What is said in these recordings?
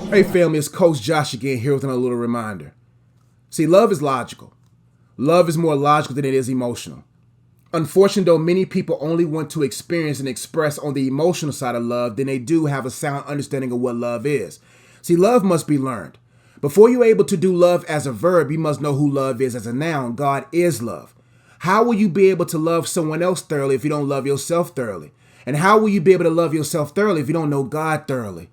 Hey family, it's Coach Josh again here with another little reminder. See, love is logical. Love is more logical than it is emotional. Unfortunately, though, many people only want to experience and express on the emotional side of love than they do have a sound understanding of what love is. See, love must be learned. Before you're able to do love as a verb, you must know who love is as a noun. God is love. How will you be able to love someone else thoroughly if you don't love yourself thoroughly? And how will you be able to love yourself thoroughly if you don't know God thoroughly?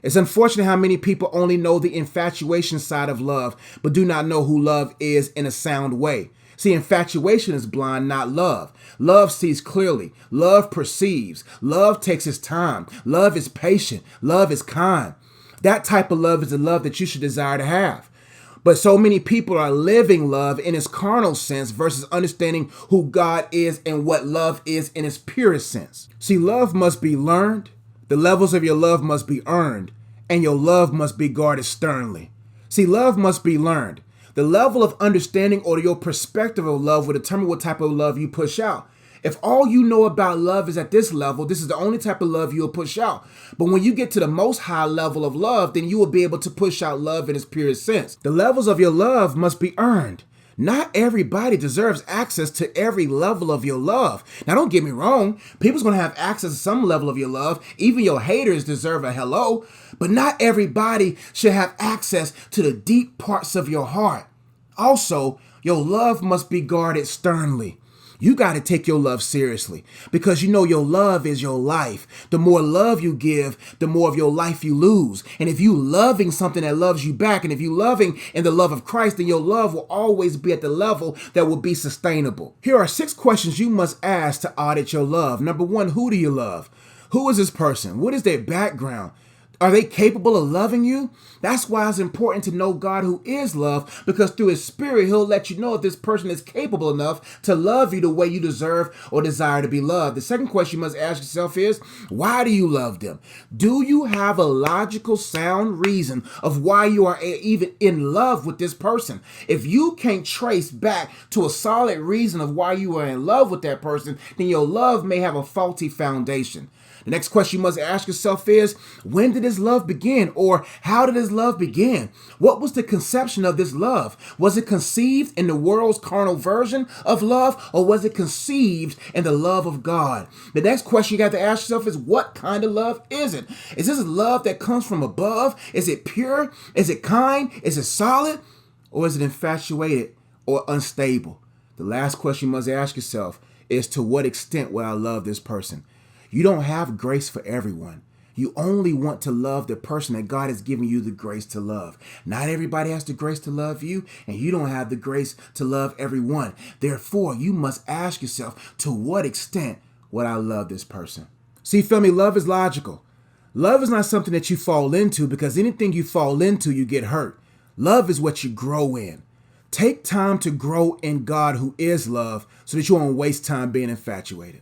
It's unfortunate how many people only know the infatuation side of love, but do not know who love is in a sound way. See, infatuation is blind, not love. Love sees clearly. Love perceives. Love takes its time. Love is patient. Love is kind. That type of love is the love that you should desire to have. But so many people are living love in its carnal sense versus understanding who God is and what love is in its purest sense. See, love must be learned. The levels of your love must be earned, and your love must be guarded sternly. See, love must be learned. The level of understanding or your perspective of love will determine what type of love you push out. If all you know about love is at this level, this is the only type of love you'll push out. But when you get to the most high level of love, then you will be able to push out love in its purest sense. The levels of your love must be earned. Not everybody deserves access to every level of your love. Now, don't get me wrong. People's going to have access to some level of your love. Even your haters deserve a hello. But not everybody should have access to the deep parts of your heart. Also, your love must be guarded sternly. You got to take your love seriously because you know your love is your life. The more love you give, the more of your life you lose. And if you loving something that loves you back, and if you loving in the love of Christ, then your love will always be at the level that will be sustainable. Here are 6 questions you must ask to audit your love. Number 1, who do you love? Who is this person? What is their background? Are they capable of loving you? That's why it's important to know God, who is love, because through his spirit, he'll let you know if this person is capable enough to love you the way you deserve or desire to be loved. The second question you must ask yourself is, why do you love them? Do you have a logical, sound reason of why you are even in love with this person? If you can't trace back to a solid reason of why you are in love with that person, then your love may have a faulty foundation. The next question you must ask yourself is, when did this love begin? Or how did this love begin? What was the conception of this love? Was it conceived in the world's carnal version of love, or was it conceived in the love of God? The next question you got to ask yourself is, what kind of love is it? Is this a love that comes from above? Is it pure? Is it kind? Is it solid? Or is it infatuated or unstable? The last question you must ask yourself is, to what extent will I love this person? You don't have grace for everyone. You only want to love the person that God has given you the grace to love. Not everybody has the grace to love you, and you don't have the grace to love everyone. Therefore, you must ask yourself, to what extent would I love this person? See, family, love is logical. Love is not something that you fall into, because anything you fall into, you get hurt. Love is what you grow in. Take time to grow in God, who is love, so that you won't waste time being infatuated.